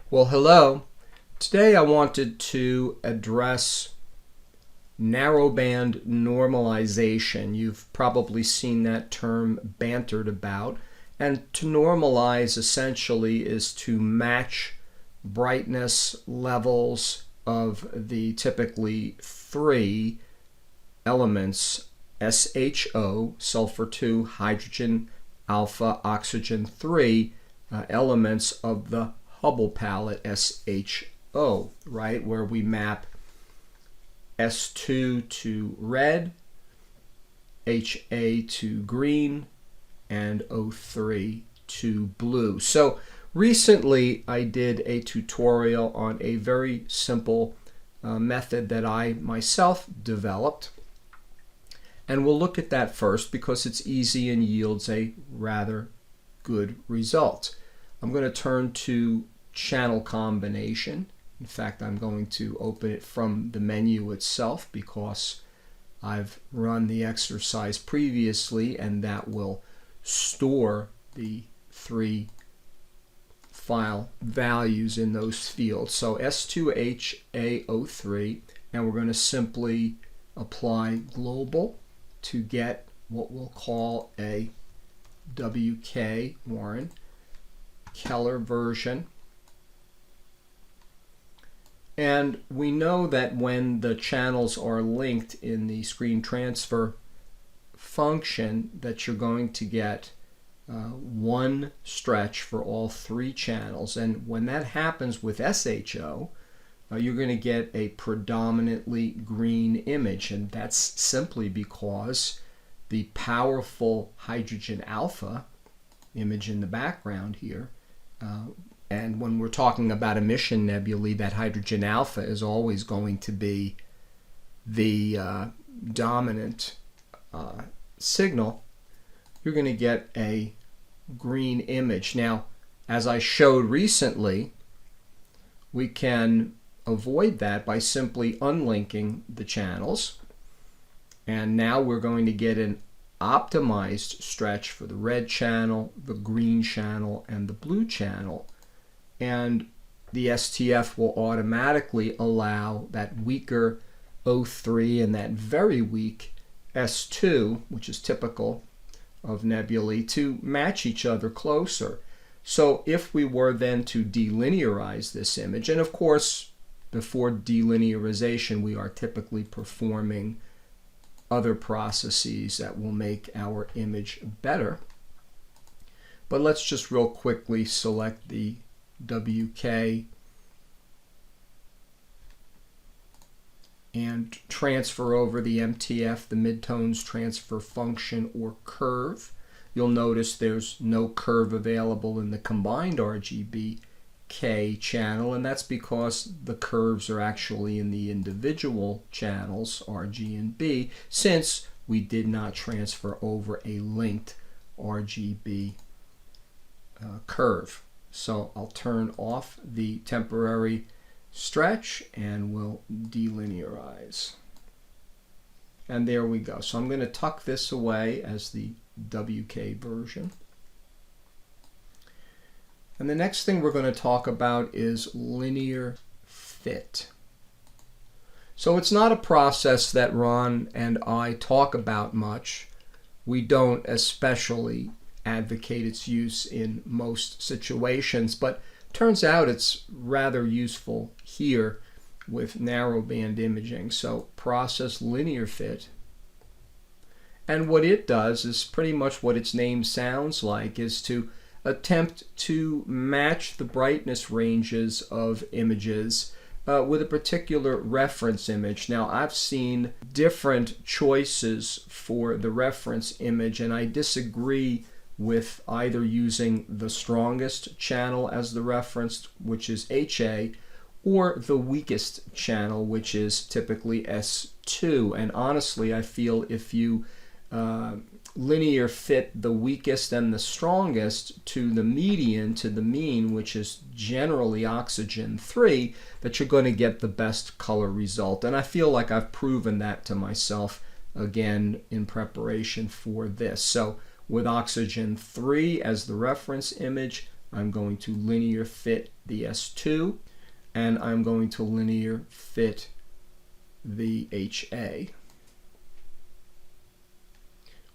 Well, hello. Today I wanted to address narrowband normalization. You've probably seen that term bantered about. And to normalize essentially is to match brightness levels of the typically three elements: SHO, sulfur 2, hydrogen alpha, oxygen 3, elements of the Hubble palette, SHO, right, where we map S2 to red, HA to green, and O3 to blue. So recently I did a tutorial on a very simple method that I myself developed, and we'll look at that first because it's easy and yields a rather good result. I'm going to turn to channel combination. In fact, I'm going to open it from the menu itself because I've run the exercise previously, and that will store the three file values in those fields. So S2HAO3, and we're going to simply apply global to get what we'll call a WK Warren Keller version. And we know that when the channels are linked in the screen transfer function that you're going to get one stretch for all three channels. And when that happens with SHO, you're going to get a predominantly green image. And that's simply because the powerful hydrogen alpha image in the background here, and when we're talking about emission nebulae, that hydrogen alpha is always going to be the dominant signal. You're going to get a green image. Now, as I showed recently, we can avoid that by simply unlinking the channels. And now we're going to get an optimized stretch for the red channel, the green channel, and the blue channel. And the STF will automatically allow that weaker O3 and that very weak S2, which is typical of nebulae, to match each other closer. So if we were then to delinearize this image, and of course before delinearization we are typically performing other processes that will make our image better. But let's just real quickly select the WK and transfer over the MTF, the midtones transfer function or curve. You'll notice there's no curve available in the combined RGB K channel, and that's because the curves are actually in the individual channels RG and B, since we did not transfer over a linked RGB curve. So I'll turn off the temporary stretch and we'll delinearize. And there we go. So I'm going to tuck this away as the WK version. And the next thing we're going to talk about is linear fit. So it's not a process that Ron and I talk about much. We don't especially advocate its use in most situations, but turns out it's rather useful here with narrowband imaging. So process linear fit. And what it does is pretty much what its name sounds like, is to attempt to match the brightness ranges of images with a particular reference image. Now, I've seen different choices for the reference image, and I disagree with either using the strongest channel as the reference, which is HA, or the weakest channel, which is typically S2. And honestly, I feel if you linear fit the weakest and the strongest to the median, to the mean, which is generally oxygen 3, that you're going to get the best color result. And I feel like I've proven that to myself again in preparation for this. So with oxygen 3 as the reference image, I'm going to linear fit the S2, and I'm going to linear fit the HA.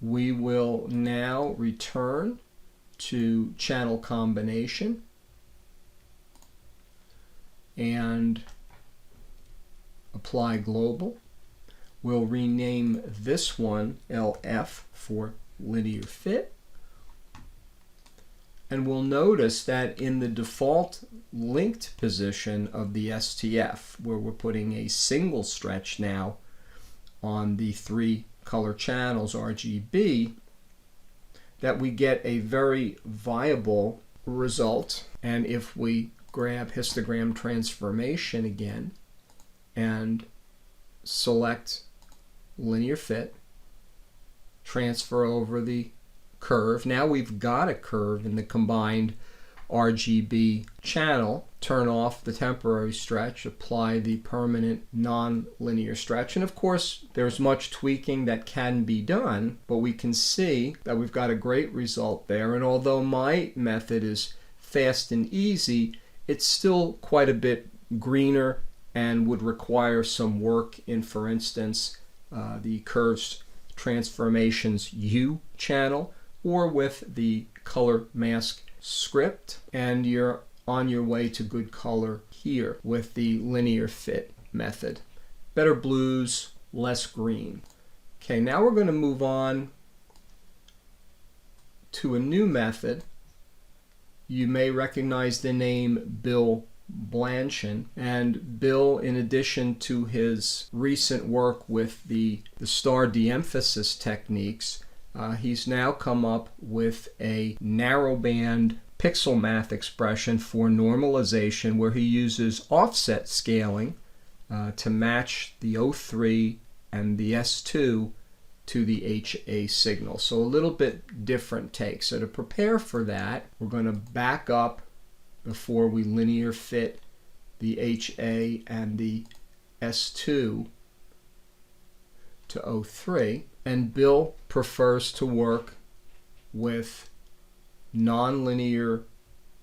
We will now return to channel combination and apply global. We'll rename this one LF for linear fit. And we'll notice that in the default linked position of the STF, where we're putting a single stretch now on the 3 color channels RGB, that we get a very viable result. And if we grab histogram transformation again and select linear fit, transfer over the curve, now we've got a curve in the combined RGB channel. Turn off the temporary stretch, apply the permanent non-linear stretch, and of course there's much tweaking that can be done, but we can see that we've got a great result there. And although my method is fast and easy, it's still quite a bit greener and would require some work in, for instance, the curves transformations U channel, or with the color mask script, and you're on your way to good color here with the linear fit method. Better blues, less green. Okay, now we're going to move on to a new method. You may recognize the name Bill Blanshan, and Bill, in addition to his recent work with the star de-emphasis techniques, he's now come up with a narrowband pixel math expression for normalization, where he uses offset scaling to match the O3 and the S2 to the HA signal. So a little bit different take. So to prepare for that, we're going to back up before we linear fit the HA and the S2 to O3. And Bill prefers to work with nonlinear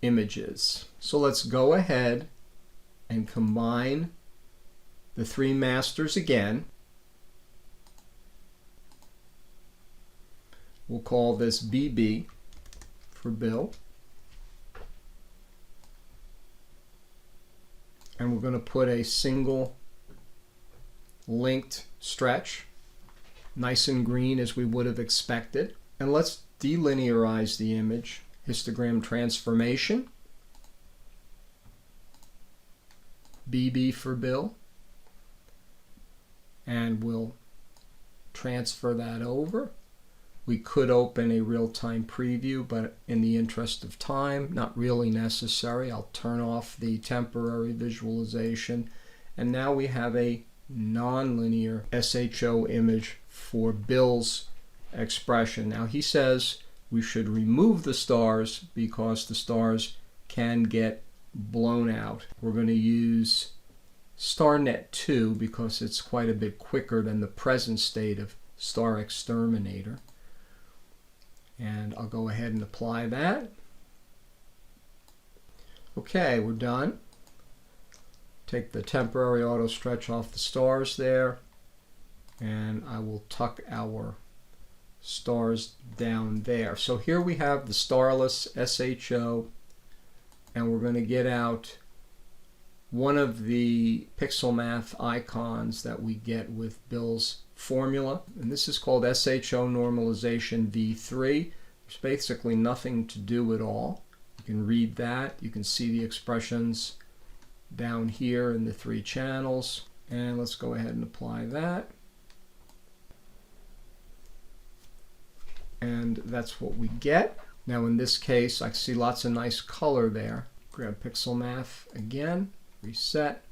images. So let's go ahead and combine the 3 masters again. We'll call this BB for Bill. And we're going to put a single linked stretch, nice and green as we would have expected. And let's delinearize the image. Histogram transformation, BB for Bill, and we'll transfer that over. We could open a real-time preview, but in the interest of time, not really necessary. I'll turn off the temporary visualization, and now we have a nonlinear SHO image for Bill's expression. Now he says we should remove the stars because the stars can get blown out. We're going to use StarNet 2 because it's quite a bit quicker than the present state of Star Exterminator. And I'll go ahead and apply that. Okay, we're done. Take the temporary auto stretch off the stars there, and I will tuck our stars down there. So here we have the starless SHO, and we're going to get out one of the pixel math icons that we get with Bill's formula, and this is called SHO Normalization V3. There's basically nothing to do at all. You can read that. You can see the expressions down here in the 3 channels, and let's go ahead and apply that. And that's what we get. Now in this case, I see lots of nice color there. Grab Pixel Math again, reset,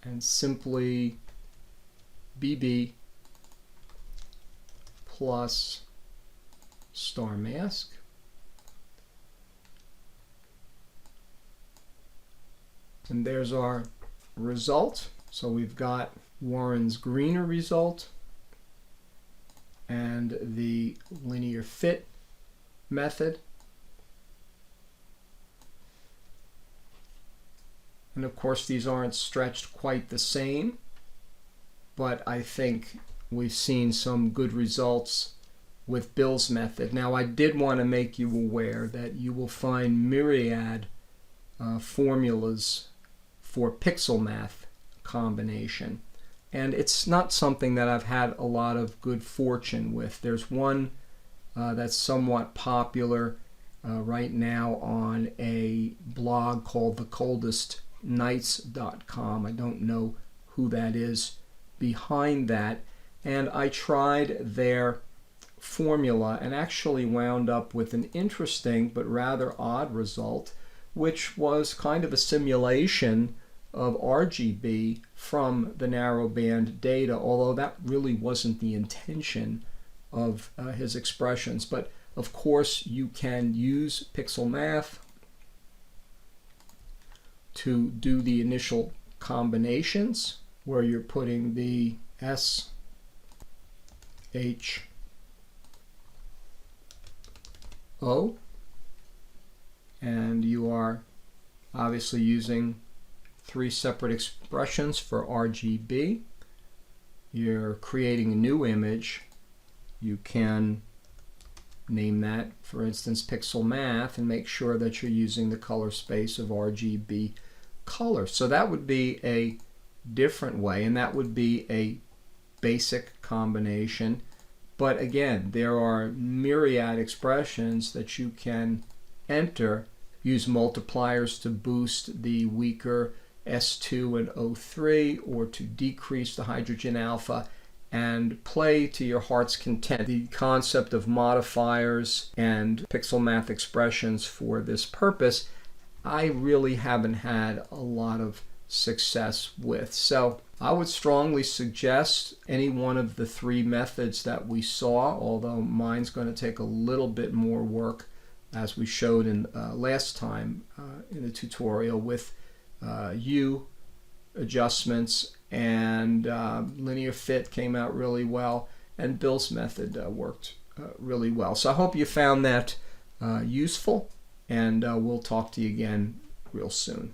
and simply BB plus star mask. And there's our result. So we've got Warren's greener result and the linear fit method. And of course these aren't stretched quite the same, but I think we've seen some good results with Bill's method. Now I did want to make you aware that you will find myriad formulas for pixel math combination, and it's not something that I've had a lot of good fortune with. There's one that's somewhat popular right now on a blog called thecoldestnights.com. I don't know who that is behind that, and I tried their formula and actually wound up with an interesting but rather odd result, which was kind of a simulation of RGB from the narrowband data, although that really wasn't the intention of his expressions. But of course you can use pixel math to do the initial combinations where you're putting the S, H, O, and you are obviously using 3 separate expressions for RGB. You're creating a new image. You can name that, for instance, pixel math, and make sure that you're using the color space of RGB color. So that would be a different way, and that would be a basic combination. But again, there are myriad expressions that you can enter. Use multipliers to boost the weaker S2 and O3, or to decrease the hydrogen alpha, and play to your heart's content. The concept of modifiers and pixel math expressions for this purpose, I really haven't had a lot of success with. So I would strongly suggest any one of the 3 methods that we saw, although mine's going to take a little bit more work, as we showed in last time in the tutorial, with U adjustments, and linear fit came out really well, and Bill's method worked really well. So I hope you found that useful, and we'll talk to you again real soon.